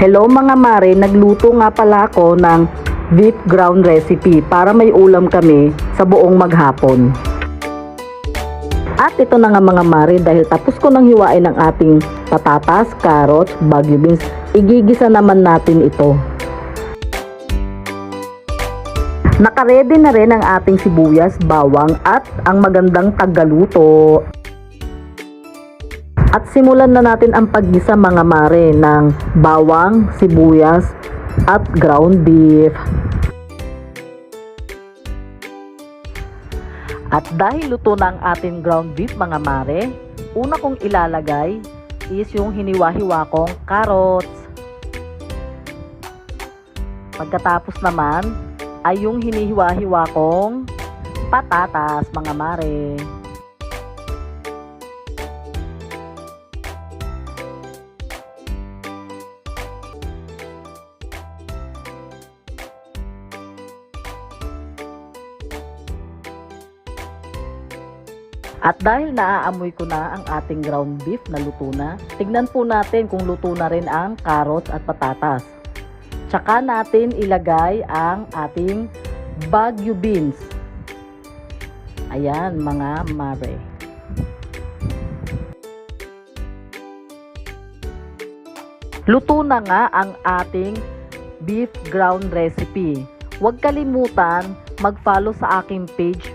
Hello mga mare, nagluto nga pala ako ng beef ground recipe para may ulam kami sa buong maghapon. At ito na nga mga mare, dahil tapos ko nang hiwain ang ating patatas, carrots, bagu beans, igigisa naman natin ito. Nakaredy na rin ang ating sibuyas, bawang at ang magandang tagaluto. At simulan na natin ang paggisa mga mare ng bawang, sibuyas at ground beef. At dahil luto na ang ating ground beef mga mare, una kong ilalagay is yung hiniwa-hiwa kong carrots. Pagkatapos naman ay yung hinihiwa-hiwa kong patatas mga mare. At dahil naaamoy ko na ang ating ground beef na luto na, tignan po natin kung luto na rin ang carrots at patatas. Tsaka natin ilagay ang ating bagu beans. Ayan mga mare. Luto na nga ang ating beef ground recipe. Huwag kalimutan mag-follow sa aking page